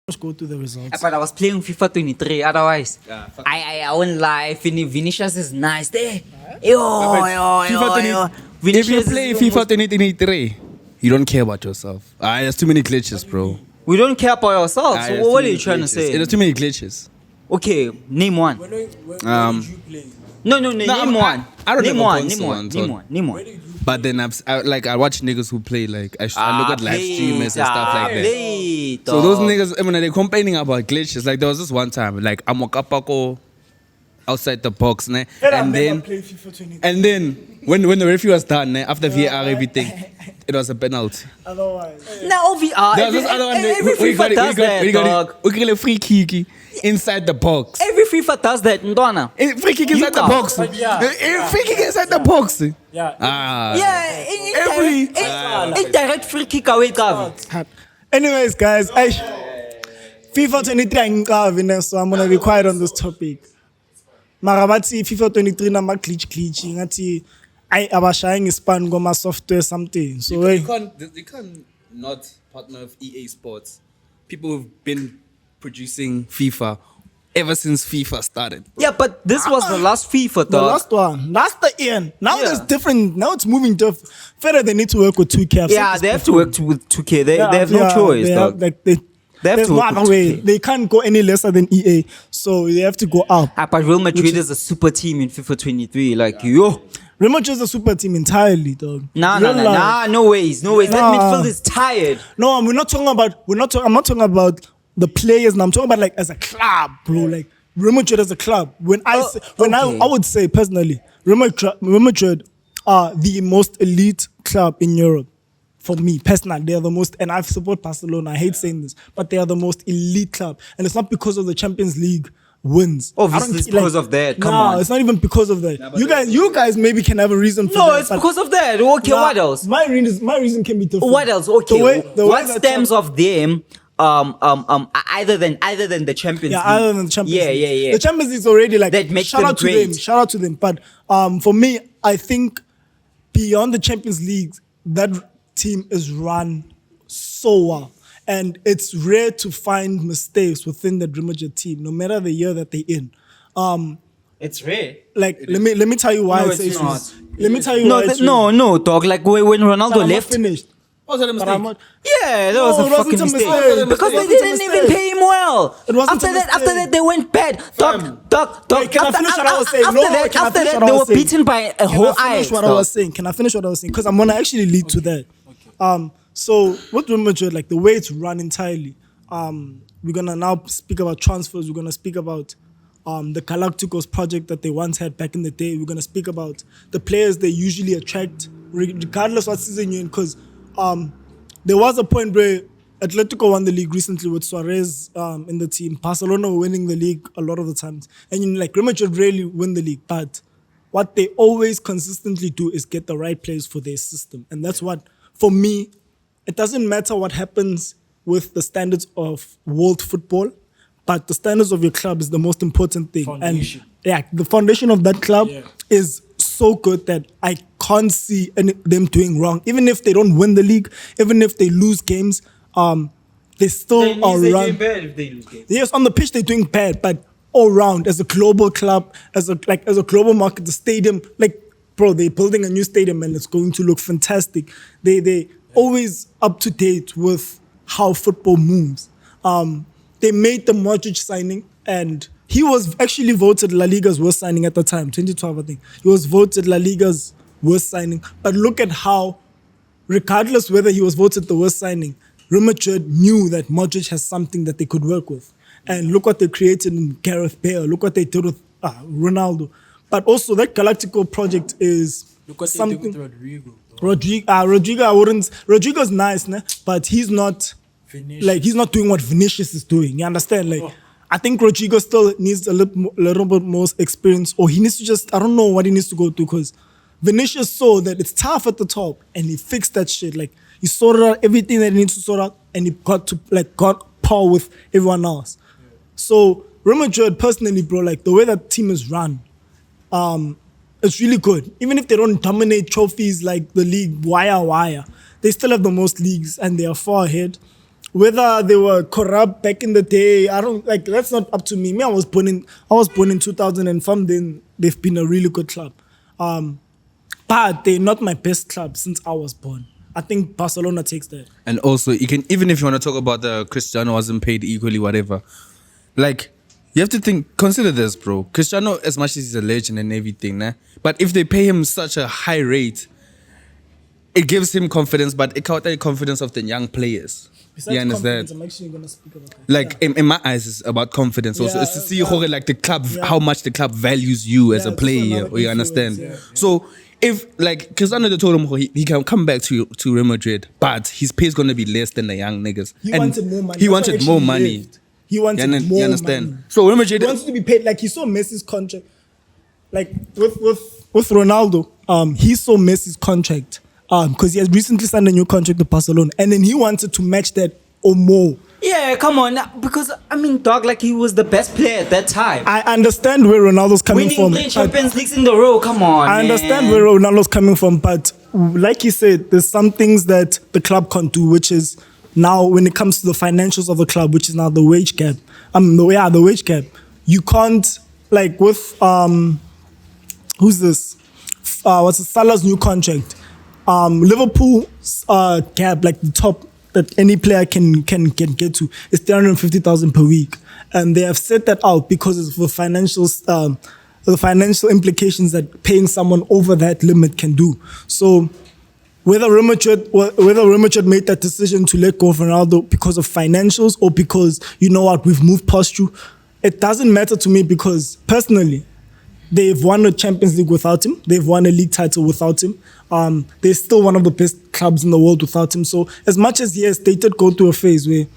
Let's go through the results. But I was playing FIFA 23. Otherwise, I won't lie. Vinicius is nice there. If you play FIFA 2023, you don't care about yourself. There's too many glitches, bro. We don't care about ourselves. So There's what too are you many trying to glitches. say? There's too many glitches. Okay, name one. When did you play? No, name one. I don't name have a one. console Name one. Name one. But then I watch niggas who play, like, I look at live streamers and stuff like that. So those niggas, I mean, they're complaining about glitches. Like, there was this one time, like, I'm a outside the box, ne? And then when the referee was done, ne? After VAR everything, it was a penalty. Otherwise. Now VR. There was this other one. Every FIFA does that, dog. We got a free kick inside the box. Every FIFA does that, Ndwana. Free kick inside the box. Free kick inside the box. Indirect free kick away, Gavi. Anyways, guys, FIFA 23 so I'm gonna be quiet on this topic. Marabati FIFA 23 number glitch. Ngati I abashaying span goma software something. So you can't not partner with EA Sports. People who've been producing FIFA ever since FIFA started. Yeah, but this was the last FIFA, dog. the last one. That's the end. Now there's different. Now it's moving to further. They need to work with 2K. Yeah, they have to work with 2K. They have no choice, dog. There's no other way. They can't go any lesser than EA, so they have to go up. But Real Madrid is a super team in FIFA 23. Like, yo. Real Madrid is a super team entirely, dog. No ways. That midfield is tired. No, I'm not talking about the players. Now I'm talking about like as a club, bro. Like Real Madrid as a club. I would say personally, Real Madrid are the most elite club in Europe. For me, personally, they are the most, and I support Barcelona. I hate saying this, but they are the most elite club, and it's not because of the Champions League wins. Obviously, it's because of that. Come on, it's not even because of that. You guys maybe can have a reason for that. No, it's because of that. Okay, what else? My reason can be different. What else? Okay, the what stems of them? Other than the Champions League. Other than the Champions League. Yeah. The Champions League is already like that makes shout them out great. to them. Shout out to them. But for me, I think beyond the Champions League, that team is run so well. And it's rare to find mistakes within the Real Madrid team, no matter the year that they're in. It's rare. Like let me tell you why No, I say it's not. Let me tell you why. No, dog. Like when Ronaldo left. Finished. Was that a mistake? Yeah, that was a fucking mistake. Because they didn't even pay him well. After that, they went bad. Dog. Can I finish what I was saying? After that, they were beaten by a whole eye. Can I finish what I was saying? Because I'm gonna actually lead to that. So with Real Madrid, like the way it's run entirely, we're gonna now speak about transfers. We're gonna speak about the Galacticos project that they once had back in the day. We're gonna speak about the players they usually attract, regardless what season you're in. Because there was a point where Atletico won the league recently with Suarez in the team. Barcelona were winning the league a lot of the times, and like Real Madrid rarely win the league, but what they always consistently do is get the right players for their system, and that's what, for me, it doesn't matter what happens with the standards of world football, but the standards of your club is the most important thing. Foundation. And the foundation of that club is so good that I can't see them doing wrong. Even if they don't win the league, even if they lose games, they still are doing bad if they lose games. Yes, on the pitch they're doing bad, but all round as a global club, as a global market, the stadium, like bro, they're building a new stadium and it's going to look fantastic. They always up to date with how football moves. They made the Modric signing, and he was actually voted La Liga's worst signing at the time, 2012, I think. He was voted La Liga's worst signing. But look at how, regardless whether he was voted the worst signing, Real Madrid knew that Modric has something that they could work with. And look what they created in Gareth Bale. Look what they did with Ronaldo. But also that Galactico project is look what something. they did with Rodrigo. Rodrigo's nice, né? But he's not he's not doing what Vinicius is doing. You understand? Like I think Rodrigo still needs a little bit more experience, or he needs to just, I don't know what he needs to go through, because Vinicius saw that it's tough at the top and he fixed that shit. Like he sorted out everything that he needs to sort out, and he got power with everyone else. So Real Madrid, personally, bro, like the way that team is run, it's really good. Even if they don't dominate trophies like the league wire, they still have the most leagues and they are far ahead. whether they were corrupt back in the day, I don't like. That's not up to me. I was born in 2000, and from then they've been a really good club. But they're not my best club since I was born. I think Barcelona takes that. And also, you can, even if you want to talk about the Cristiano wasn't paid equally, whatever, like, you have to consider this, bro. Cristiano, as much as he's a legend and everything, nah? But if they pay him such a high rate, it gives him confidence, but it can't take confidence of the young players. Besides you understand? I'm actually going to speak about that. Like, in my eyes, it's about confidence. Also, it's to see like the club, how much the club values you as a player. You understand? Yeah. So, if, like, Cristiano, they told him he can come back to Real Madrid, but his pay is going to be less than the young niggas. He wanted more money. He wanted more money. He wanted more You understand? money. So Real Madrid, He wants to be paid. Like, he saw Messi's contract. Like, with Ronaldo, he saw Messi's contract because he has recently signed a new contract with Barcelona. And then he wanted to match that or more. Yeah, come on. Because, I mean, dog, like, he was the best player at that time. I understand where Ronaldo's coming from. Winning 3 Champions Leagues in the row, come on, I understand where Ronaldo's coming from, but like he said, there's some things that the club can't do, which is now when it comes to the financials of the club, which is now the wage gap. The wage gap. You can't, like, with who's this? What's Salah's new contract? Liverpool's gap, like the top that any player can get to, is 350,000 per week, and they have set that out because of the financial implications that paying someone over that limit can do. So whether Real Madrid made that decision to let go of Ronaldo because of financials or because, you know what, we've moved past you, it doesn't matter to me, because personally, they've won a Champions League without him. They've won a league title without him. They're still one of the best clubs in the world without him. So as much as, yes, they did go through a phase where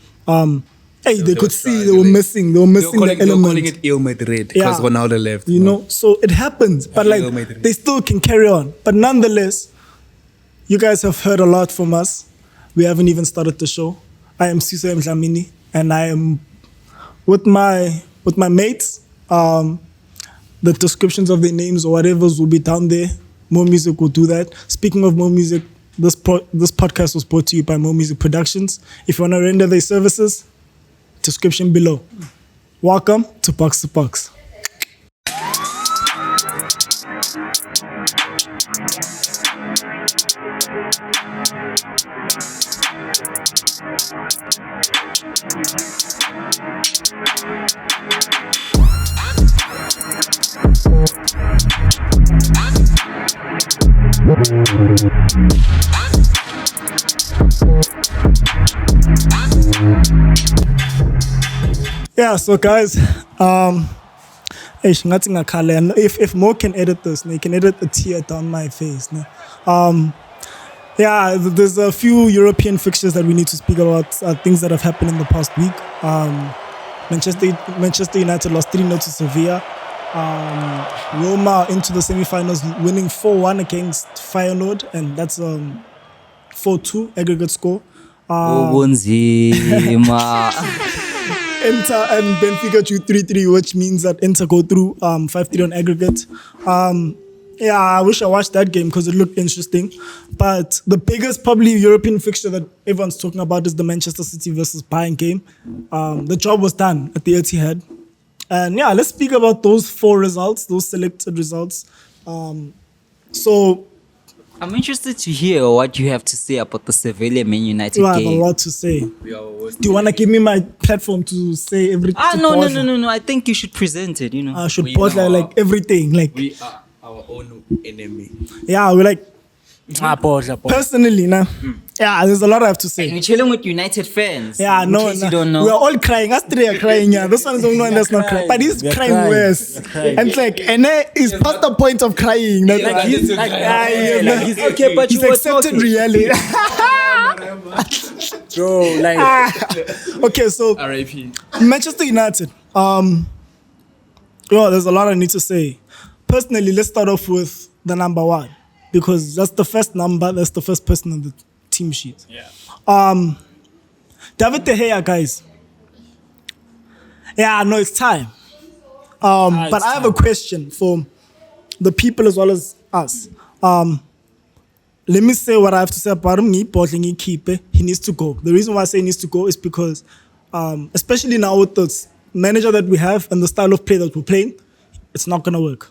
they could see they were missing the element. They were calling it Real Madrid because Ronaldo left. You know, so it happens. But like, they still can carry on. But nonetheless, you guys have heard a lot from us. We haven't even started the show. I am Sifiso Dlamini, and I am with my mates. The descriptions of their names or whatever's will be down there. More Music will do that. Speaking of More Music, this podcast was brought to you by More Music Productions. If you want to render their services, description below. Welcome to BOX2BOX. Yeah, so guys, if Mo can edit this, he can edit a tear down my face. Yeah, there's a few European fixtures that we need to speak about, things that have happened in the past week. Manchester United lost 3-0 to Sevilla. Roma into the semi-finals, winning 4-1 against Feyenoord, and that's 4-2 aggregate score. Inter and Benfica drew 3-3, which means that Inter go through 5-3 on aggregate. Yeah, I wish I watched that game because it looked interesting. But the biggest probably European fixture that everyone's talking about is the Manchester City versus Bayern game. The job was done at the Etihad. And yeah, let's speak about those 4 results, those selected results. So I'm interested to hear what you have to say about the Sevilla Man United game. I have a lot to say. Do you want to give me my platform to say everything? No. I think you should present it, you know. I should pause like everything. Like, we are our own enemy. Yeah, we're like, personally, yeah, there's a lot I have to say. And we're chilling with United fans. Yeah, no, you don't know. We're all crying. Us 3 are crying. Yeah, this one is the only one that's not crying. But he's crying worse. And it's like, and he's past the point of crying. He's okay, but he's accepted reality. Okay, so R.I.P. Manchester United. There's a lot I need to say. Personally, let's start off with the number 1. Because that's the first number, that's the first person on the team sheet. Yeah. David De Gea, guys. Yeah, I know it's time. But I have a question for the people as well as us. let me say what I have to say about him. He needs to go. The reason why I say he needs to go is because, especially now with the manager that we have and the style of play that we're playing, it's not going to work.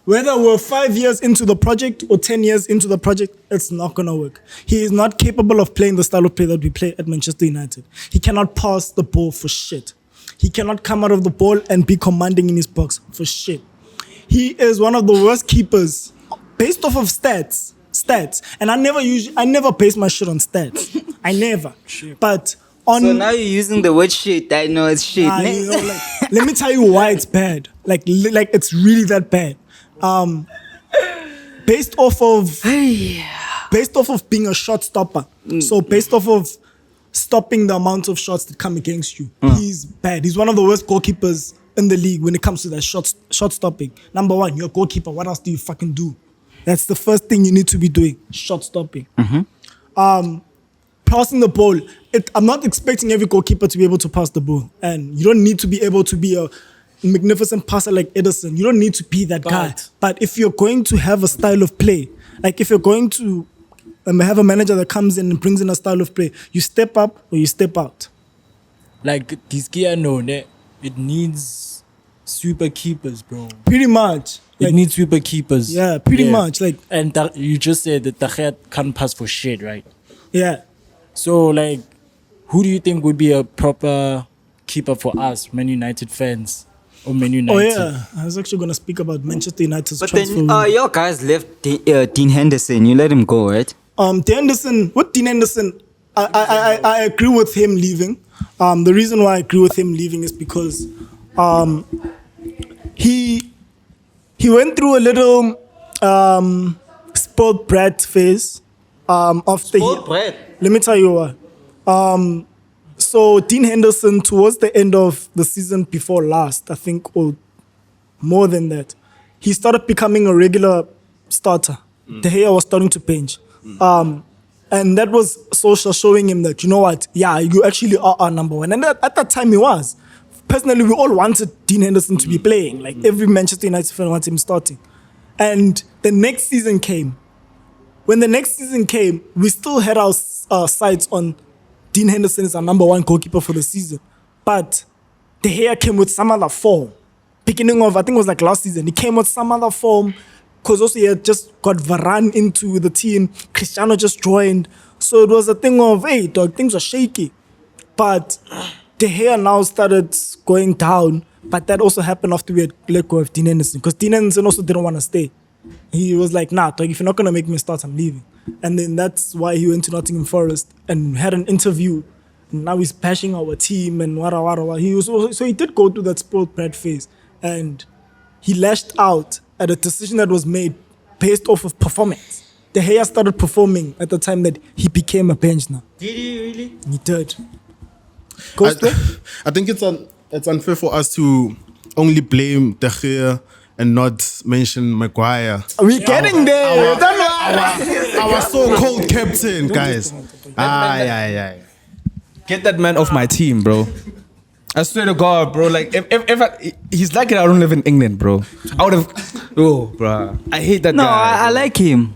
Whether we're 5 years into the project or 10 years into the project, it's not going to work. He is not capable of playing the style of play that we play at Manchester United. He cannot pass the ball for shit. He cannot come out of the ball and be commanding in his box for shit. He is one of the worst keepers based off of stats. And I never base my shit on stats. I never. But on... So now you're using the word shit. I know it's shit. Let me tell you why it's bad. Like it's really that bad. Based off of being a shot stopper. So based off of stopping the amount of shots that come against you, he's bad. He's one of the worst goalkeepers in the league when it comes to that shot stopping. Number one, you're a goalkeeper. What else do you fucking do? That's the first thing you need to be doing. Shot stopping. Passing the ball. I'm not expecting every goalkeeper to be able to pass the ball, and you don't need to be able to be a magnificent passer like Edison. You don't need to be that guy. But if you're going to have a style of play, like if you're going to have a manager that comes in and brings in a style of play, you step up or you step out. Like this gear, it needs sweeper keepers, bro. Pretty much. It needs sweeper keepers. Yeah, pretty much. Like, and you just said that Thandeka can't pass for shit, right? Yeah. So like, who do you think would be a proper keeper for us, Man United fans? Or Man United. Oh yeah, I was actually gonna speak about Manchester United's transfer. But then your guys left Dean Henderson. You let him go, right? Dean Henderson, I agree with him leaving. The reason why I agree with him leaving is because he went through a little spoiled brat phase of the Spoiled brat? Let me tell you what. So Dean Henderson, towards the end of the season before last, I think, or more than that, he started becoming a regular starter. De Gea was starting to bench. And that was social showing him that, you know what, yeah, you actually are our number one. And at that time he was. Personally, we all wanted Dean Henderson to be playing. Like every Manchester United fan wanted him starting. And the next season came. When the next season came, we still had our sights on Dean Henderson is our number one goalkeeper for the season. But De Gea came with some other form. Beginning of, I think it was like last season, he came with some other form because also he had just got Varane into the team. Cristiano just joined. So it was a thing of, hey, dog, things were shaky. But De Gea now started going down. But that also happened after we had let go of Dean Henderson, because Dean Henderson also didn't want to stay. He was like, nah, dog, if you're not going to make me start, I'm leaving. And then that's why he went to Nottingham Forest and had an interview. And now he's bashing our team and wada. So he did go through that spoiled brat phase. And he lashed out at a decision that was made based off of performance. De Gea started performing at the time that he became a bench now. Did he really? He did. I think it's unfair for us to only blame De Gea and not mention Maguire. Are we getting there? Our so-called captain, guys. Get that man off my team, bro. I swear to God, bro. Like, if he's lucky I don't live in England, bro. I would have. Oh, bro. I hate that guy. No, I like him.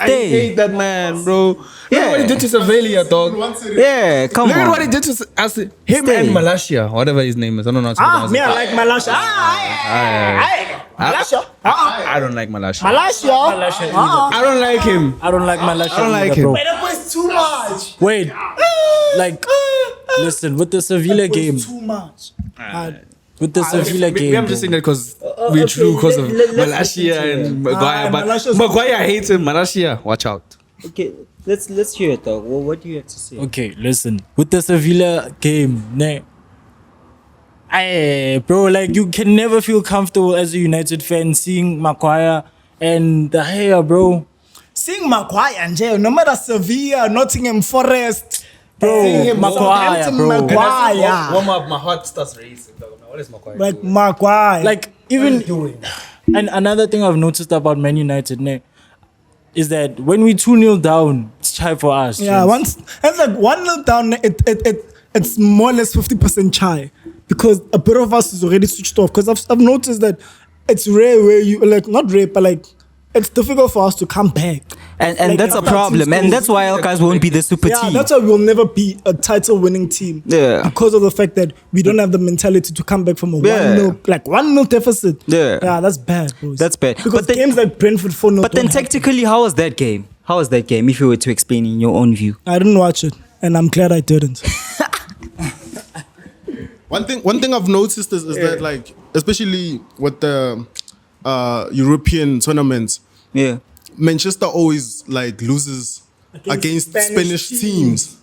I hate that man, bro. Look at what he did to Sevilla, dog. Yeah, come Look on. at what he did to him and Malasia, whatever his name is. I don't know how to pronounce Me, it. I like Malasia. Malasia. I don't like Malasia. Malasia. I don't like him. I don't like Malasia. I don't like either, him. bro. Wait, that boy's too much. Wait, like, listen, with the Sevilla game, Too much. with the Sevilla game, We have just saying that because we drew because of Malasia and Maguire. But Maguire hates him. Malasia, watch out. Okay, let's hear it, dog. Well, what do you have to say? okay, listen, with the Sevilla game, bro, like, you can never feel comfortable as a United fan seeing Maguire and De Gea, bro. Seeing Maguire and Jay, no matter Sevilla, Nottingham Forest, Bro, Maguire, bro. Maguire. Warm up, my heart starts racing. What is Maguire? Like Maguire. Like, even, and another thing I've noticed about Man United, is that when we 2-0 down, it's chai for us. yeah, gents. it's like 1-0 down, it's more or less 50% chai, because a bit of us is already switched off. Because I've noticed that it's rare where you, like, not rare, but like, it's difficult for us to come back. And Like, that's a after problem. teams And go- that's why our guys won't be the super Yeah, team. that's why we'll never be a title-winning team. Yeah. Because of the fact that we don't have the mentality to come back from a Yeah. 1-0 deficit. Yeah. Yeah, that's bad, boys. That's bad. Because But then- games like Brentford 4-0 But then don't happen. tactically, how was that game? How was that game, if you were to explain in your own view? I didn't watch it, and I'm glad I didn't. One thing I've noticed is that like especially with the European tournaments, Yeah. Manchester always like loses against Spanish teams.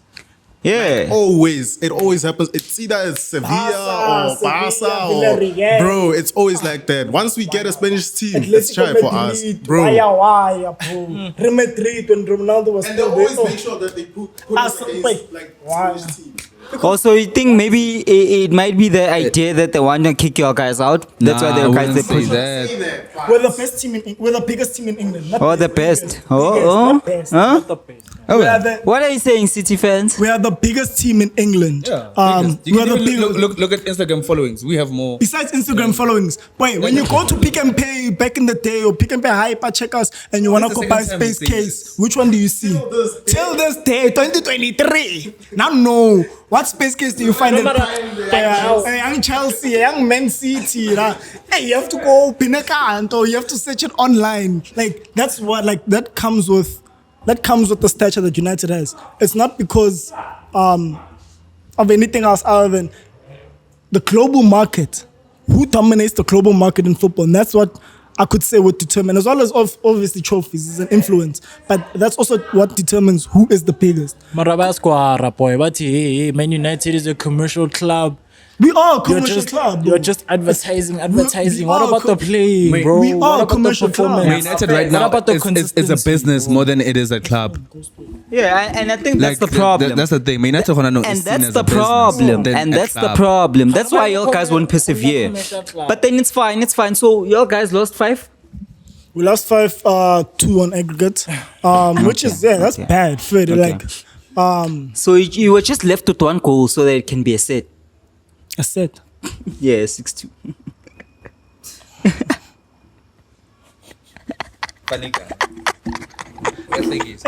Yeah. Always, it always happens. It's either Sevilla or Barca or Villarreal. bro. It's always like that. Once we get a Spanish team, it's Atletico try for us, Madrid, bro. Waya, bro. Real Madrid when Ronaldo was And they still always there. make sure that they put Us, us against wait. like Why? Spanish teams. Also, you think maybe it might be the idea that they want to kick your guys out? That's why Nah, they I guys wouldn't they say push. that. We're the best team in we're the biggest team in England. Not Oh, the biggest, best. biggest, Oh, not best. Huh? We are the What are you saying, City fans? we are the biggest team in England. You can We're the even biggest. look at Instagram followings. We have more. Besides Instagram followings, wait, when you go to Pick and Pay back in the day or Pick and Pay Hyper, check us, and you wanna When's go the buy second time space you've seen case, which one do you see? Till this day, 2023. Now, no. What space case do you find in young Chelsea, young Man City? Hey, you have to go open an account or you have to search it online. Like that's what that comes with the stature that United has. It's not because of anything else other than the global market. Who dominates the global market in football? And that's what I could say would determine, as well as obviously trophies is an influence, but that's also what determines who is the biggest. Marabasquara, boy. But hey, Man United is a commercial club. We are a commercial club. You're bro. just advertising. We What are about the playing, bro? we are What a about the commercial club. performance? United right What now about the is a consistency, business bro? more than it is a club. Yeah, and I think that's the problem. That's the thing. United wanna know And is seen that's as the a business problem. than And a that's the club. problem. That's why your guys won't persevere. commercial club. But then it's fine. It's fine. So your guys lost 5. We lost 5-2 on aggregate, which is that's Okay. bad. Fred. Like So you were just left with 1 goal so that it can be a set. I said. Yeah, 6-2. Thandeka. Where's the case?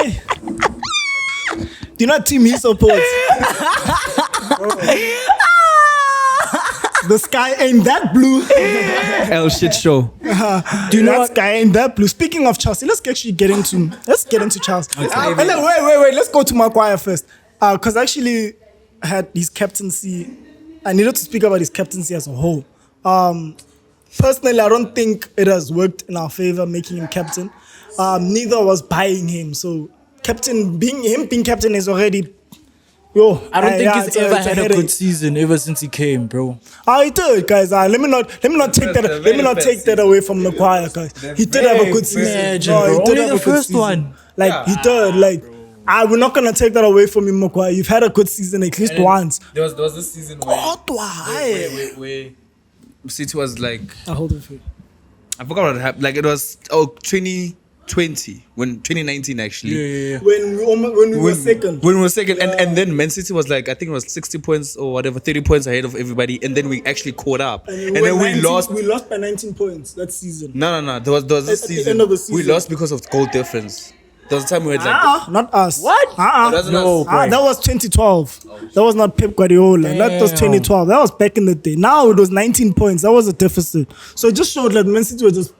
Do you know what team he supports? The sky ain't that blue. L shit show. Do you know what sky ain't that blue? Speaking of Chelsea, let's actually get into Chelsea. Wait. Let's go to Maguire first. Because I actually had his captaincy. I needed to speak about his captaincy as a whole. Personally, I don't think it has worked in our favor making him captain. Neither was buying him. So being captain is already. I don't think he's ever it's had a headache. good season ever since he came, bro. He did, guys. Let me not take that. Let me not take that away from Maguire, guys. He did have a good season. Imagine, No, bro. he did Only have the a good first season. one. Like he did. Like we're not gonna take that away from him, Maguire. You've had a good season at least once. There was this season where City was like, I hold it for you. I forgot what happened. Like it was 2020 when 2019 actually. Yeah. When we were second. When we were second, and then Man City was like, I think it was 60 points or whatever, 30 points ahead of everybody, and then we actually caught up, and then we lost. We lost by 19 points that season. No. There was this At the season, end of the season. we lost because of goal difference. There was a time we had like Not us. What? It wasn't us. That was 2012. That was not Pep Guardiola. That was 2012. That was back in the day. Now it was 19 points. That was a deficit. So it just showed that Man City were just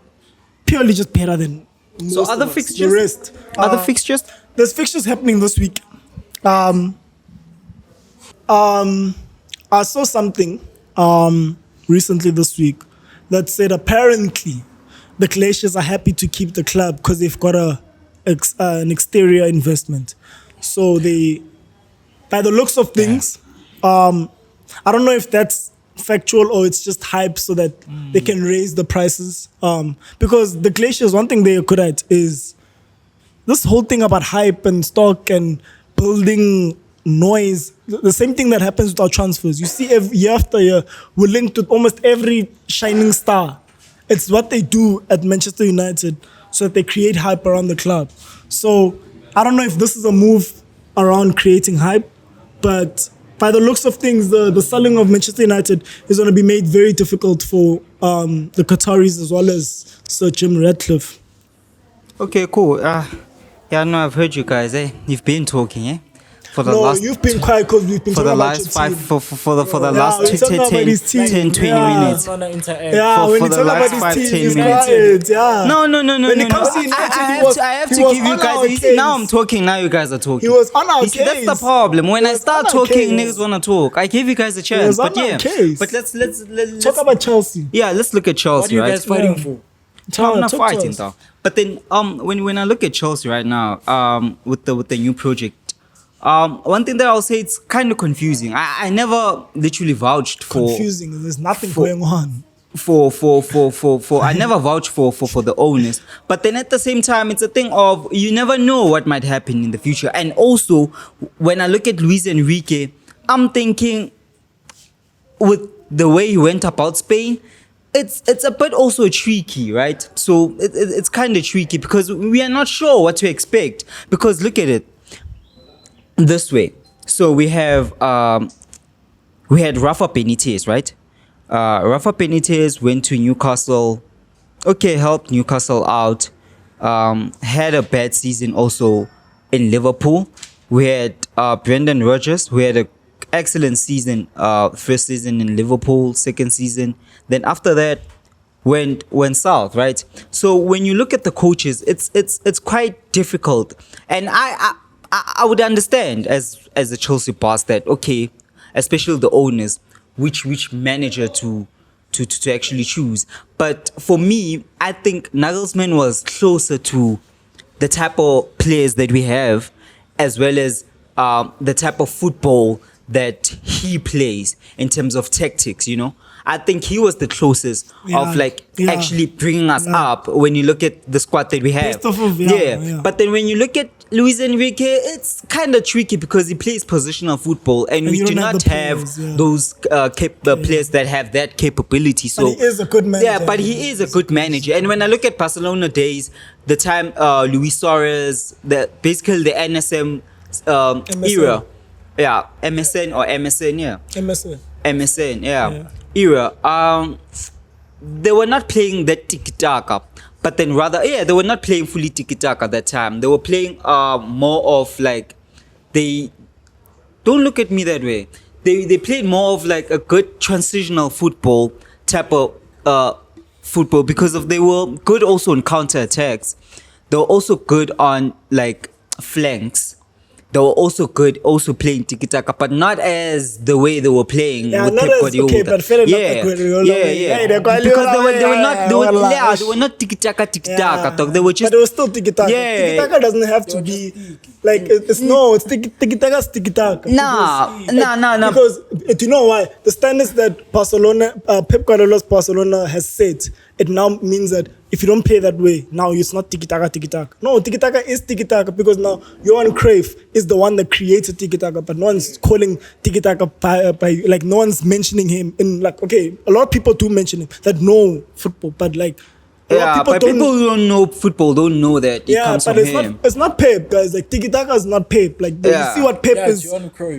purely just better than most So other of us. fixtures? The rest. Other fixtures? There's fixtures happening this week. I saw something recently this week that said apparently the Glaciers are happy to keep the club because they've got an exterior investment. So they, by the looks of things, I don't know if that's factual or it's just hype so that they can raise the prices. Because the Glaciers, one thing they are good at is this whole thing about hype and stock and building noise. The same thing that happens with our transfers. You see, year after year, we're linked with almost every shining star. It's what they do at Manchester United so that they create hype around the club. So I don't know if this is a move around creating hype, but by the looks of things, the selling of Manchester United is going to be made very difficult for the Qataris as well as Sir Jim Ratcliffe. Okay, cool. Yeah, no, I've heard you guys. You've been talking, eh? For the last you've been quiet because we've been for the talking about last your five team. for the Yeah, last we're talking about his team. 10 20 Yeah. minutes. Yeah, when for you the talk last about 5, his 10 team, he's minutes. quiet. Yeah. No. When it comes to United, I have to he was give you on our guys. You see, now case. I'm talking. Now you guys are talking. He was on our You see, that's the case. problem. When He I was start on our talking, case. niggas wanna talk. I give you guys a chance. was But on our yeah, case. but let's Talk about Chelsea. yeah, let's look at Chelsea. What are you right? guys fighting for? I'm not Talk to fighting us. though. But then when I look at Chelsea right now, with the new project, one thing that I'll say, it's kind of confusing. I never literally vouched for Confusing. There's nothing going on. for I never vouch for the owners. But then at the same time, it's a thing of you never know what might happen in the future. And also, when I look at Luis Enrique, I'm thinking with the way he went about Spain, it's a bit also tricky, right? So it's kind of tricky because we are not sure what to expect. Because look at it this way. So we had Rafa Benitez, right? Rafa Benitez went to Newcastle. Okay, helped Newcastle out. Had a bad season also in Liverpool. We had Brendan Rodgers, who had an excellent season. First season in Liverpool, second season. Then after that, went south, right? So when you look at the coaches, it's quite difficult. And I would understand as a Chelsea boss that, okay, especially the owners, which manager to actually choose. But for me, I think Nagelsmann was closer to the type of players that we have, as well as the type of football that he plays in terms of tactics, you know. I think he was the closest of actually bringing us up when you look at the squad that we have. But then when you look at Luis Enrique, it's kind of tricky because he plays positional football and we do not have those players that have that capability. So but he is a good manager. Yeah, but he is a good manager. And when I look at Barcelona days, the time Luis Suarez, basically the NSM era. Yeah, MSN or MSN, yeah. MSN, yeah. Era. They were not playing that tiki-taka, but then rather, they were not playing fully tiki-taka at that time. They were playing more of like, they don't look at me that way. They played more of like a good transitional football type of football because they were good also on counter-attacks. They were also good on like flanks. They were also good, also playing tiki-taka, but not as the way they were playing with Pep Guardiola. Because they were not tiki-taka. They were just... But it was still tiki-taka. Tiki-taka doesn't have to be... Like, it's tiki-taka's tiki-taka. Nah. Because, do you know why? The standards that Pep Guardiola's Barcelona has set, it now means that if you don't play that way, now it's not tiki-taka. No, tiki-taka is tiki-taka because now Johan Cruyff is the one that created tiki-taka, but no one's calling tiki-taka by like, no one's mentioning him in like, okay, a lot of people do mention him that know football, but like, people who don't know football don't know that it comes from him. It's not Pep, guys. Like, tiki-taka is not Pep. Like, you see what Pep is.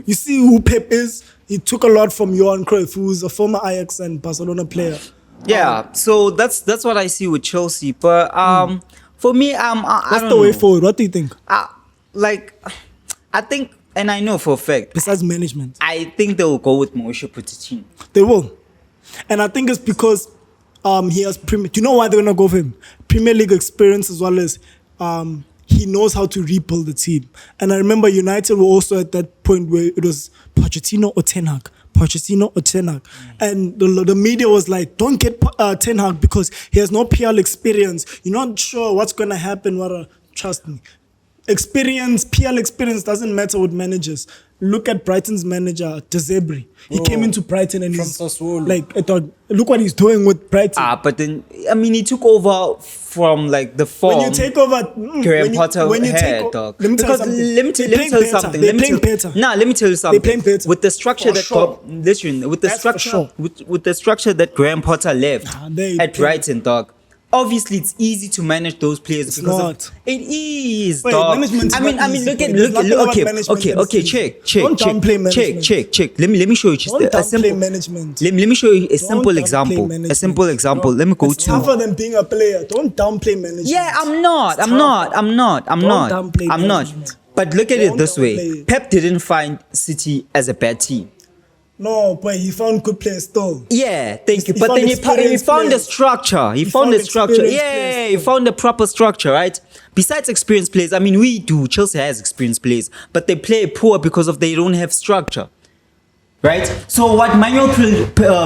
You see who Pep is. He took a lot from Johan Cruyff, who's a former Ajax and Barcelona player. Yeah, so that's what I see with Chelsea. But for me, what's the way forward? What do you think? I think, and I know for a fact. Besides management, I think they will go with Mauricio Pochettino. They will, and I think it's because he has do you know why they're gonna go for him? Premier League experience as well as he knows how to rebuild the team. And I remember United were also at that point where it was Pochettino or Ten Hag. And the media was like, don't get Ten Hag because he has no PL experience. You're not sure what's going to happen. Trust me. PL experience doesn't matter with managers. Look at Brighton's manager, De Zerbi. He came into Brighton and he's like, I thought, look what he's doing with Brighton. But then, I mean, he took over from like the form. When you take over, Graham Potter had, dog. Let me tell you something. Let me tell you something. They're playing better. With the structure with the structure that Graham Potter left at Brighton, dog. obviously it's easy to manage those players It's because not. it is. Wait, dog. management is I mean, not easy, look boy. at There's nothing about okay, management okay, in okay. this Check, season. check, Don't check, downplay check, management. check. Let me show you just Don't a downplay simple management. Let me show you a simple downplay example. A management. simple example. Let me go It's tougher than being a player. Don't downplay management. Yeah, I'm not. Downplay management. But look at it Don't this way. downplay it. Pep didn't find City as a bad team. No, boy, he found good players still. Yeah, thank you. He But found then he found experienced the players. structure. He He found found the structure. experienced Yeah, players he too. found the proper structure, right? Besides experienced players, I mean, we do. Chelsea has experienced players, but they play poor because of they don't have structure. Right? So what Manuel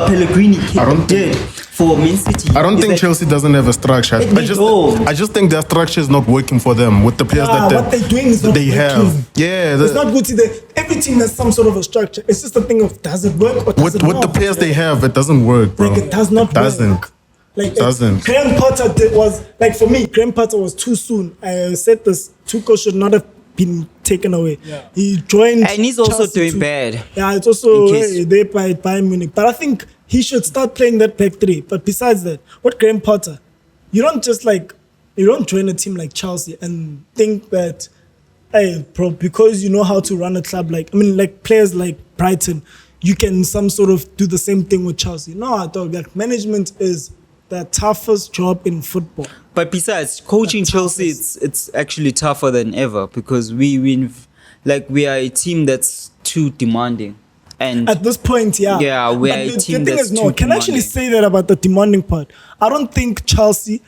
Pellegrini did for Man City. I don't is think that- Chelsea doesn't have a structure. They don't. I just think their structure is not working for them with the players Yeah, that what they're doing is not they have. working. Yeah, It's not good to the every team has some sort of a structure. It's just a thing of does it work or does with it with not? the players they have, it doesn't work, bro. Like it does not Doesn't. work. Like Doesn't. Graham Potter was like for me. Graham Potter was too soon. I said this. Tuchel should not have been taken away. Yeah. He joined, And he's also Chelsea doing too. bad. Yeah, it's also In case- they by Bayern Munich. But I think he should start playing that back three. But besides that, what Graham Potter, you don't join a team like Chelsea and think that, hey, bro, because you know how to run a club like players like Brighton, you can some sort of do the same thing with Chelsea. No, dog, like management is the toughest job in football. But besides, coaching Chelsea, it's actually tougher than ever because we are a team that's too demanding. And At this point, yeah. Yeah, we But are a the team thing that's is, no, too can I actually demanding. say that about the demanding part? I don't think Chelsea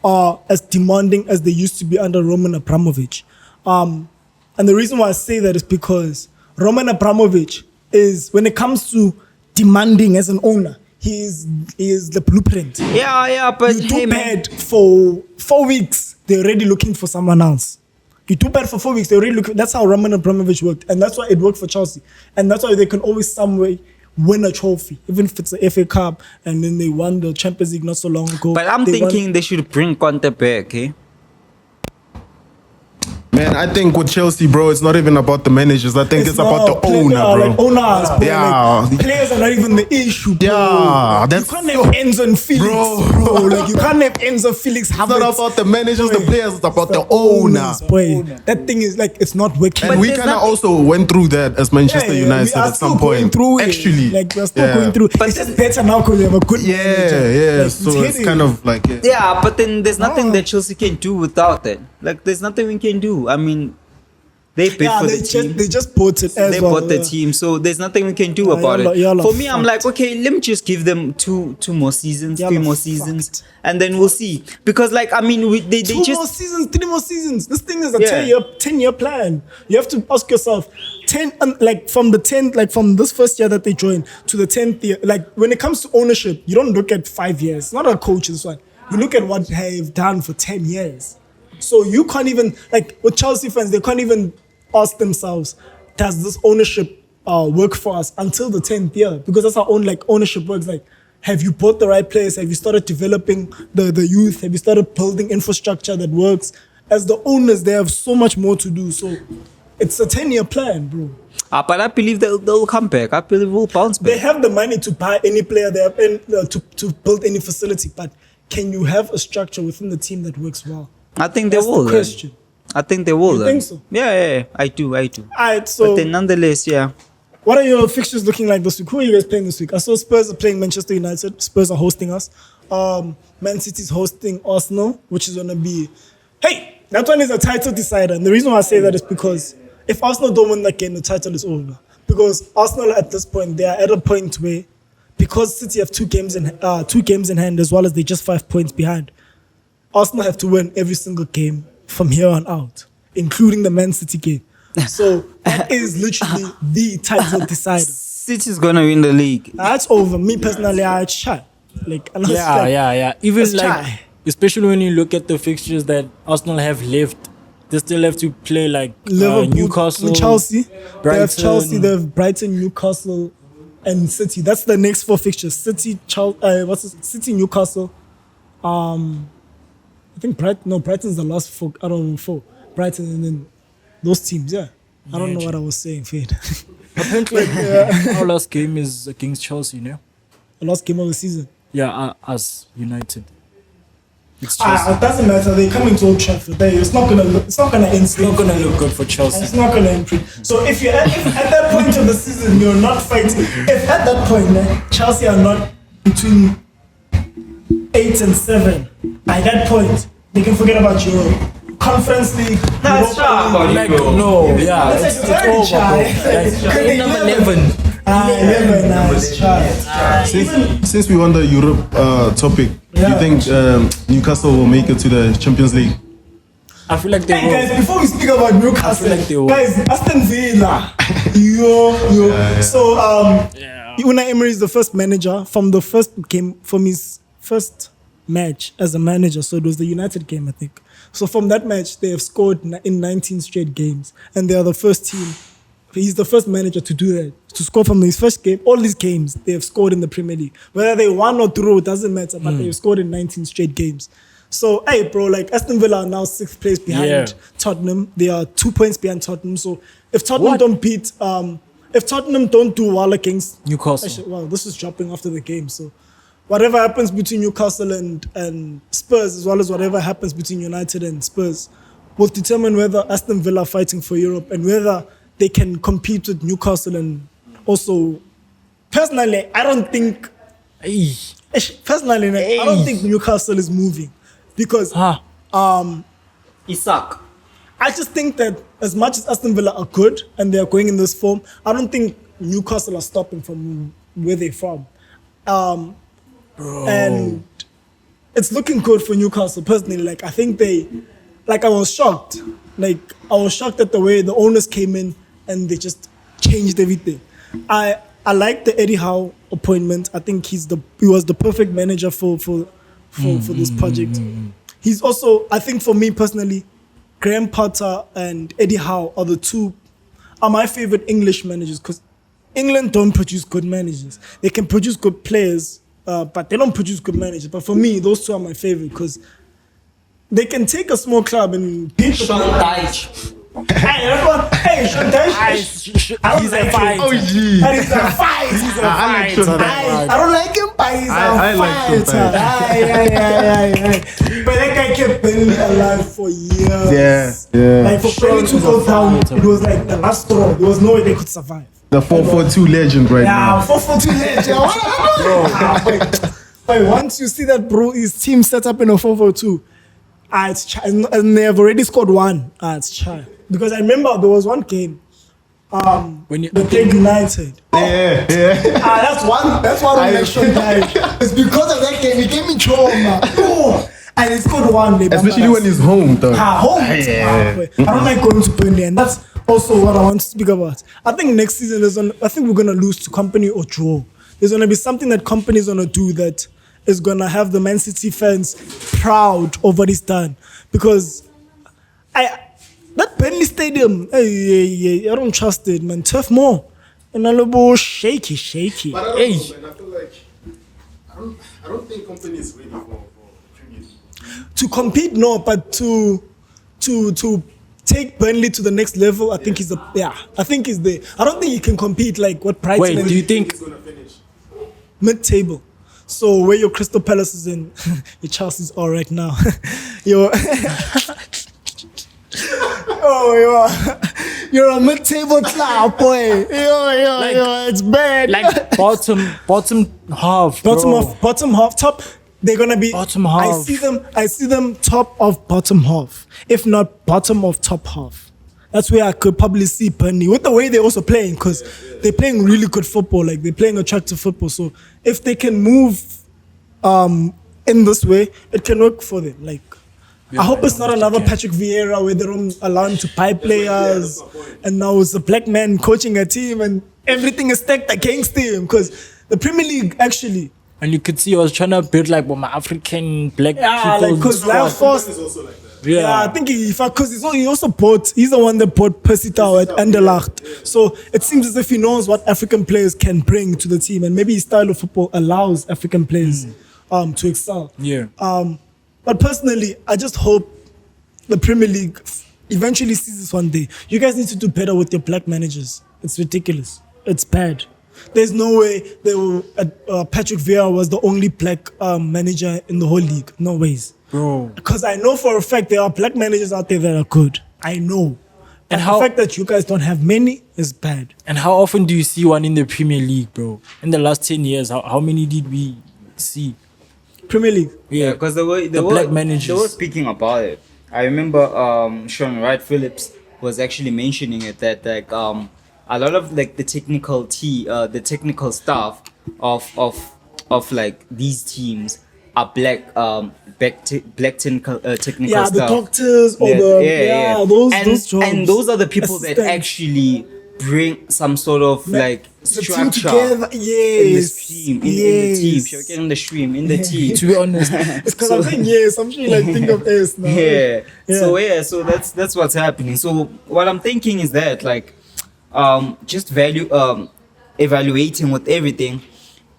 are as demanding as they used to be under Roman Abramovich. And the reason why I say that is because Roman Abramovich is, when it comes to demanding as an owner, he is the blueprint. yeah, but You hey, do man. bad for 4 weeks, they're already looking for someone else. You do bad for 4 weeks, they're already looking. That's how Roman Abramovich worked, and that's why it worked for Chelsea, and that's why they can always some way win a trophy, even if it's the FA Cup, and then they won the Champions League not so long ago. But I'm They won- thinking they should bring Conte back, eh? Man, I think with Chelsea, bro, it's not even about the managers. I think it's about the owner, bro. Like owners, bro. Yeah. Like, players are not even the issue, bro. Yeah, You that's can't have Enzo and Felix, bro. Like you can't have Enzo, Felix, It's not about the managers, the players. It's about the owners, owner. boy. That thing is like it's not working. And we there's kind of nothing- also went through that as Manchester we United are at still some going point. through it. Actually, Like we're still yeah. going through. But It's just better now because we have a good manager. Yeah. Like, So it's hitting. kind of like Yeah, but then there's nothing No. that Chelsea can do without that. Like, there's nothing we can do. I mean, they paid Yeah, for they the team. just bought it as They well. bought the yeah. team, so there's nothing we can do Yeah, about y'all it. are For me, I'm like, fucked. okay, let me just give them two more seasons, Y'all 3 are more seasons, fucked. and then we'll see. Because, like, I mean, they Two more just seasons, 3 more seasons. This thing is a Yeah. 10-year plan. You have to ask yourself, from this first year that they joined to the 10th year. Like when it comes to ownership, you don't look at 5 years. It's not a coach's one. You look at what they've done for 10 years. So you can't even, like with Chelsea fans, they can't even ask themselves, does this ownership work for us until the 10th year? Because that's how ownership works. Like, have you bought the right players? Have you started developing the youth? Have you started building infrastructure that works? As the owners, they have so much more to do. So it's a 10-year plan, bro. but I believe they'll come back. I believe we'll bounce They back. have the money to buy any player. They have to build any facility. But can you have a structure within the team that works well? I think they That's will. the then. question. I think they will. You then. think so? Yeah, I do. All right, so But then nonetheless, yeah. what are your fixtures looking like this week? Who are you guys playing this week? I saw Spurs are playing Manchester United. Spurs are hosting us. Man City's hosting Arsenal, which is going to be... Hey, that one is a title decider. And the reason why I say that is because if Arsenal don't win that game, the title is over. Because Arsenal at this point, they are at a point where, because City have two games in hand, as well as they're just 5 points behind, Arsenal have to win every single game from here on out, including the Man City game. So that is literally the title decider. City's gonna win the league. That's over. Me personally, I try. Yeah. Even Let's like, try. especially when you look at the fixtures that Arsenal have left, they still have to play like Liverpool, Newcastle, Chelsea. They have Brighton. Chelsea, they have Brighton, Newcastle, and City. That's the next 4 fixtures. City, City, Newcastle. I think Brighton's the last 4 out of 4. Brighton and then those teams, yeah. I don't know what I was saying, Fade. Apparently, our last game is against Chelsea, you know? The last game of the season. Yeah, us United. It's Chelsea. It doesn't matter. They're coming to Old Trafford. It's not gonna look good for Chelsea. It's not gonna improve. So if at that point of the season you're not fighting, if at that point Chelsea are not between 8 and 7, by that point they can forget about Europe. Conference League. That's Europa League. It's over, bro. Like, number 11. Since we on the Europe topic, do you think Newcastle will make it to the Champions League? I feel like they will. Guys, before we speak about Newcastle, like they will. guys, Aston Villa. So, Unai Emery is the first manager from the first game, from his first match as a manager. So it was the United game, I think. So from that match, they have scored in 19 straight games, and they are the first team. He's the first manager to do that, to score from his first game. All these games, they have scored in the Premier League. Whether they won or drew, it doesn't matter, but they've scored in 19 straight games. So, hey, bro, like Aston Villa are now 6th place behind Tottenham. They are 2 points behind Tottenham. So if Tottenham don't beat, if Tottenham don't do well against Newcastle. Actually, well, this is dropping after the game. So whatever happens between Newcastle and Spurs, as well as whatever happens between United and Spurs, will determine whether Aston Villa are fighting for Europe and whether they can compete with Newcastle. And also, personally, I don't think. Personally, I don't think Newcastle is moving because Isak. I just think that as much as Aston Villa are good and they are going in this form, I don't think Newcastle are stopping from where they're from. And it's looking good for Newcastle personally. Like, I think I was shocked. Like, I was shocked at the way the owners came in and they just changed everything. I like the Eddie Howe appointment. I think he was the perfect manager for this project. He's also, I think for me personally, Graham Potter and Eddie Howe are my favorite English managers because England don't produce good managers. They can produce good players, but they don't produce good managers. But for me, those two are my favorite because they can take a small club and beat the Sean Dyche. He's a fight. Oh, gee. He's a fight. I don't like him, but he's a fighter. But that guy kept Burnley alive for years. Yeah. Like for Burnley to go down, it was like the last straw. There was no way they could survive. The 4-4-2 legend now. Yeah, 4-4-2 legend. Wait, once you see that, bro, his team set up in a 4-4-2. And they have already scored one. It's child. Because I remember there was one game when they played United. Yeah. That's one election died. It's because of that game. He gave me trauma. And he scored one. Especially when he's home, though. Home. I don't like going to Burnley, and that's also what I want to speak about. I think next season we're gonna lose to Company or draw. There's gonna be something that Company is gonna do that is gonna have the Man City fans proud of what he's done, because that Burnley Stadium, I don't trust it, man. Turf more, and a little shaky. But I don't know, man. I feel like I don't think Company is ready for Premier League. To compete, no, but to take Burnley to the next level, I think he's I think he's there. I don't think he can compete like what Brighton. Wait, do you think He's gonna finish mid-table? So where your Crystal Palace is in, your Chelsea's all right now. You're a mid-table club, boy. It's bad. like bottom half, bro. Bottom half, top. They're gonna be Bottom half. I see them top of bottom half, if not bottom of top half. That's where I could probably see Burnley with the way they're also playing, because they're playing really good football. Like, they're playing attractive football. So if they can move in this way, it can work for them. Like, I hope it's not another Patrick Vieira where they don't allow him to buy players, and now it's a black man coaching a team and everything is stacked against him, because the Premier League actually. And you could see I was trying to build like my African black people. Like, because Lion Force is also like that. Yeah, I think he's the one that bought Percy Tau at Anderlecht. So it seems as if he knows what African players can bring to the team, and maybe his style of football allows African players to excel. Yeah. But personally, I just hope the Premier League eventually sees this one day. You guys need to do better with your black managers. It's ridiculous. It's bad. There's no way Patrick Vieira was the only black manager in the whole league. No ways. bro. Because I know for a fact there are black managers out there that are good. I know. And the fact that you guys don't have many is bad. And how often do you see one in the Premier League, bro? In the last 10 years, how many did we see? Premier League. Yeah, because the black managers. They were speaking about it. I remember Sean Wright Phillips was actually mentioning it that like a lot of like the technical staff of like these teams are black technical Yeah, staff. the doctors or those jobs. And those are the people that Assistants. actually bring some sort of like the team structure together. in the Yes. stream, in the team. Should I get in the stream, in the team. To be honest, It's because I'm saying yes. I'm sure you like think of S now. Yeah. So that's what's happening. So what I'm thinking is that like just evaluating with everything.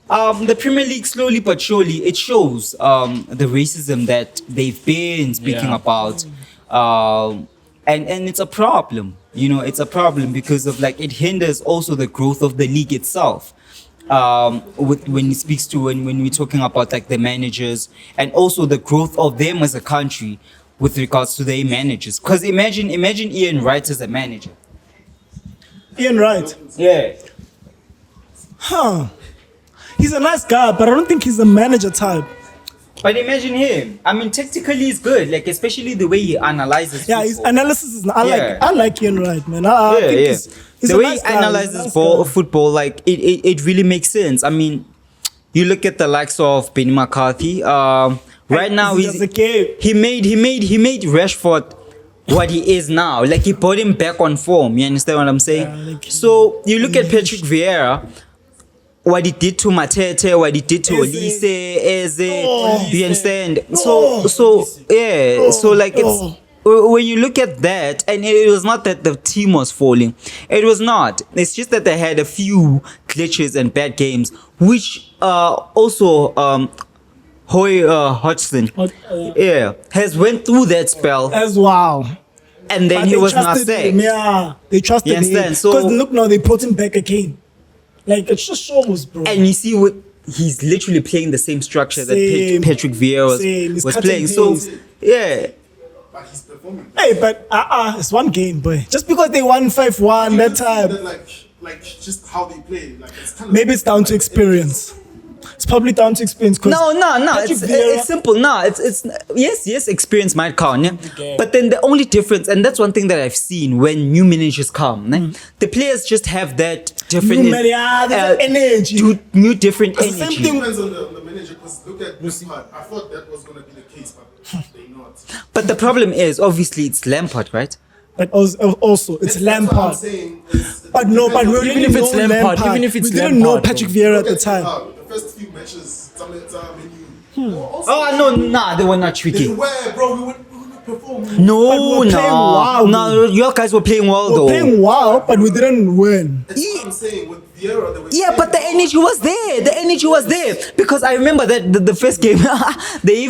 The Premier League slowly but surely it shows the racism that they've been speaking about. And it's a problem. You know, it's a problem because of like it hinders also the growth of the league itself. When it speaks to when we're talking about like the managers and also the growth of them as a country with regards to their managers. Because imagine Ian Wright as a manager. Ian Wright. Yeah. Huh. He's a nice guy, but I don't think he's a manager type. But imagine him. I mean, tactically he's good, like especially the way he analyzes. Yeah, football. his analysis is. I like Ian Wright, man. I think he's the a way nice he guy, analyzes he's a nice guy. football, like it really makes sense. I mean, you look at the likes of Benny McCarthy. Right now He does a game. he made Rashford what he is now. Like he put him back on form. You understand what I'm saying? Yeah, like- So you look at Patrick Vieira. What he did to Matete, what he did to Olise, Eze, you understand? So like it's when you look at that, and it was not that the team was falling. It was not. It's just that they had a few glitches and bad games, which also Hoy Hodgson, has went through that spell, As wow. and then But he they was not trusted sacked. him, yeah, they trusted You him. understand? So- Because look now, they put him back again. Like it just shows, bro. And you see what he's literally playing the same structure that Same. Patrick Vieira Same. He's was cutting playing. So pace. yeah. But he's performing. Hey, but it's one game, boy. Just because they won 5-1 that time, Like just how they play. Like it's kind of maybe it's down to experience. It's probably down to experience. 'cause No. Patrick Vieira- It's simple. No, it's yes. Experience might count, yeah? But then the only difference, and that's one thing that I've seen when new managers come, the players just have that different New man, there's energy. new different It's the same energy. thing. depends on the manager. Because look at this part. I thought that was gonna be the case, but they not. But the problem is, obviously, it's Lampard, right? But also it's That's what I'm Lampard. saying. But no, but we Even if it's Lampard, even if it's we didn't know Lampard, Patrick Vieira at the time. The first few matches, Oh no, nah, they were not They tricky. were, bro. We were performing. No, But we were playing well, no, your guys were playing well We're though. playing well, but we didn't win. That's what I'm saying. With Vieira, they were Yeah, but the energy was there. The energy was there because I remember that the first game, they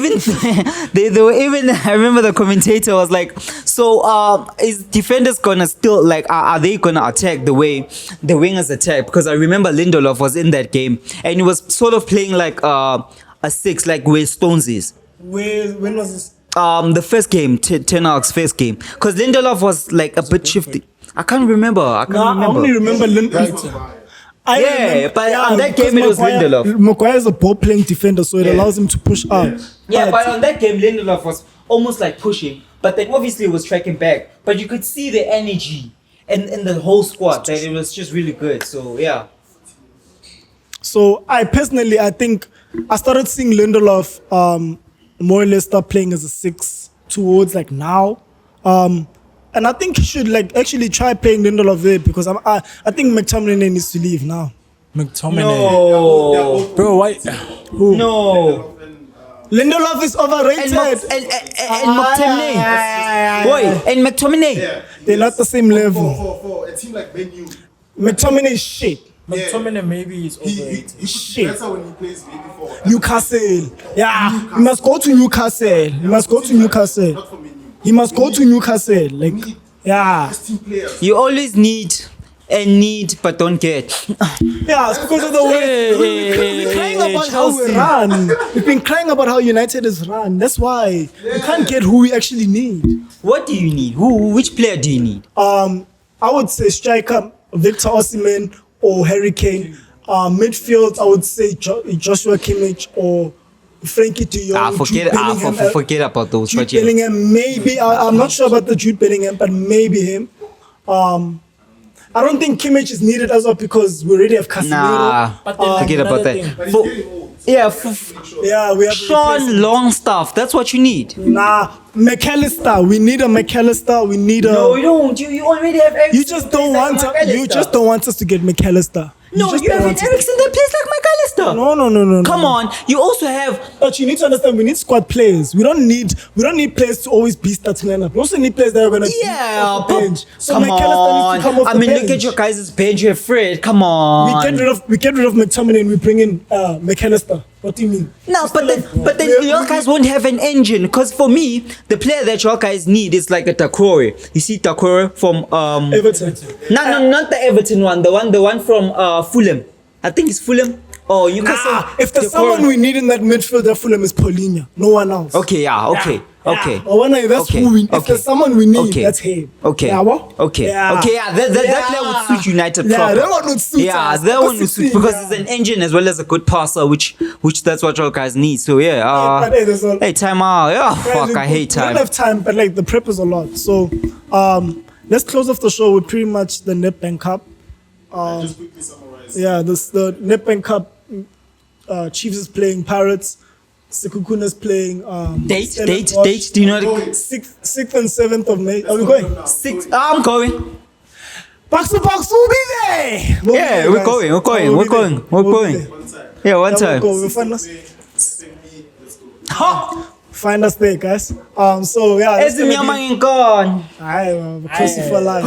were even. I remember the commentator was like, "So, is defenders gonna still like? Are they gonna attack the way the wingers attack?" Because I remember Lindelof was in that game and he was sort of playing like a 6, like where Stones is. When was this? The first game, Ten Hag's first game, because Lindelof was like a bit shifty. I can't remember. I only remember Lindelof. But on that game it was Lindelof. Maguire is a ball-playing defender, so it allows him to push up. Yeah, but on that game, Lindelof was almost like pushing, but then obviously it was tracking back. But you could see the energy in the whole squad that it was just really good. So yeah. So I think I started seeing Lindelof more or less start playing as a 6 towards like now. And I think he should like actually try playing Lindelof there because I think McTominay needs to leave now. McTominay. No, Bro, why? no. Lindelof is overrated. And McTominay. Boy, and McTominay. They're not the same level. For a team like Man U, McTominay is shit. McTominay maybe is he overrated. could be Shit. better when he plays maybe for Newcastle. Yeah, he must go to Newcastle. He must go to Newcastle. not for Man U. He must go to Newcastle. Like, yeah. Best team players. You always need and need but don't get. Yeah, it's because of the way we've been crying about how we run. We've been crying about how United is run. That's why we can't get who we actually need. What do you need? Which player do you need? I would say striker Victor Osimhen or Harry Kane. Midfield, I would say Joshua Kimmich or Frankie de Jong. Forget about those. Jude Bellingham, maybe. I'm not sure about the Jude Bellingham, but maybe him. I don't think Kimmich is needed as well because we already have Casemiro. Nah, forget about that. We have Sean Longstaff. That's what you need. Nah, McAllister. We need a McAllister. We need a. No, you don't. You already have. You just don't want to. You just don't want us to get McAllister. No, you have an Ericsson that plays like McAllister. No. Come on, you also have. But you need to understand, we need squad players. We don't need players to always be starting lineup. We also need players that are gonna be off the bench. So come McAllister needs to come off on. the bench. Look at your guys' bench. You're Fred. Come on. We get rid of McTominay and we bring in McAllister. What do you mean? No, but then your guys won't have an engine. Because for me, the player that your guys need is like a Takore. You see Takore from Everton. No, not the Everton one. The one from Fulham. I think it's Fulham. Oh, you can say if there's someone we need in that midfield, that Fulham is Paulinho. No one else. Okay, yeah, okay. That's who we. If there's someone we need, that's him. Okay. Yeah, what? Okay. Yeah. Okay. Yeah. That player would suit United. Yeah, proper. that one would suit. Yeah, us. that one would suit because it's an engine as well as a good passer, which that's what your guys need. So yeah. Hey, time out. Yeah. Fuck, I hate time. We don't have time, but like the prep is a lot. So let's close off the show with pretty much the Nedbank Cup. Just quickly summarize. Yeah, the Nedbank Cup. Chiefs is playing Pirates. Sekukuna is playing. Date. Do you know? 6th and 7th of May. Are we going? 6th. I'm going. BOX2BOX will be there. We're going. Yeah, one time. We'll find us. Find us there, guys. So yeah. Pussy for life.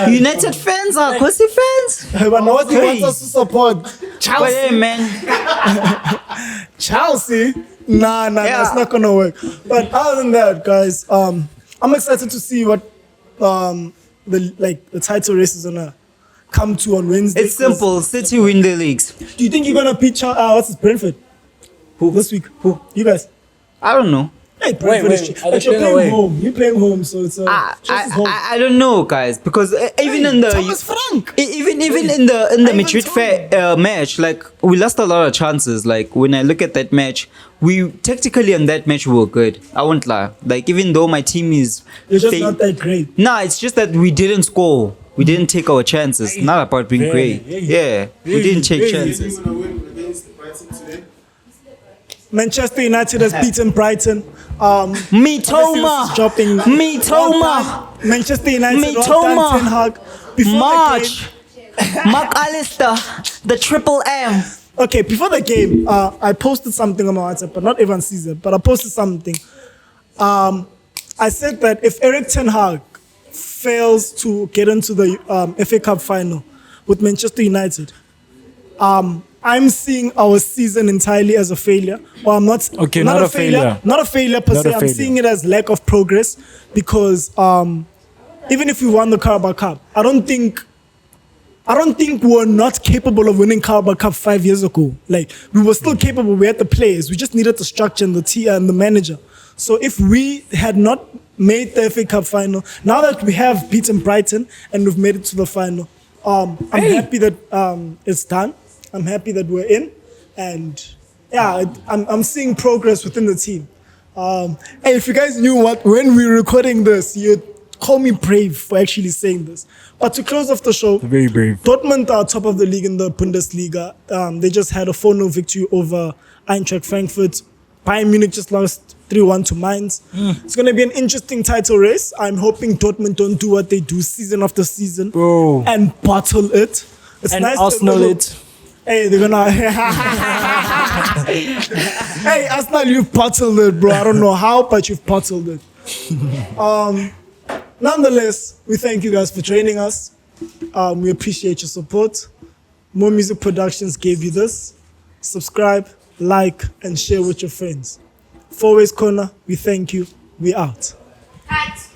United fans are pussy fans. But now what do you want us to support? Chelsea. But hey, man. Chelsea? Nah, that's not gonna work. But other than that, guys, I'm excited to see what the title race is gonna come to on Wednesday. It's simple. City win the leagues. Do you think you're gonna beat what's his Brentford? Who this week? Who? You guys? I don't know. Hey, Brentford is but you're playing home. You're playing home, so it's I don't know, guys, because even in the Thomas Frank. even in the Madrid match, like we lost a lot of chances. Like when I look at that match, we tactically in that match we were good. I won't lie. Like even though my team is you're just not that great. Nah, it's just that we didn't score. We didn't take our chances. Not about being great. Yeah, we didn't take chances. Manchester United has beaten Brighton. Mitoma. Manchester United. Mitoma. Ten Hag. March. McAllister. The triple M. Okay, before the game, I posted something on my WhatsApp, but not everyone sees it. But I posted something. I said that if Eric Ten Hag fails to get into the FA Cup final with Manchester United, I'm seeing our season entirely as a failure. Well, I'm not. Okay, not a failure. Not a failure per se. I'm seeing it as lack of progress because even if we won the Carabao Cup, I don't think we're not capable of winning Carabao Cup 5 years ago. Like we were still capable. We had the players. We just needed the structure and the manager. So if we had not made the FA Cup final, now that we have beaten Brighton and we've made it to the final, I'm happy that it's done. I'm happy that we're in, and yeah, I'm seeing progress within the team. Hey, if you guys knew when we were recording this, you'd call me brave for actually saying this. But to close off the show, very brave. Dortmund are top of the league in the Bundesliga. They just had a 4-0 victory over Eintracht Frankfurt. Bayern Munich just lost 3-1 to Mainz. It's going to be an interesting title race. I'm hoping Dortmund don't do what they do season after season and bottle it. It's and nice Arsenal it. Hey, they're gonna. Hey, Arsenal, you've bottled it, bro. I don't know how, but you've bottled it. Nonetheless, we thank you guys for joining us. We appreciate your support. More Music Productions gave you this. Subscribe, like, and share with your friends. Fourways Corner, we thank you. We out. Cut.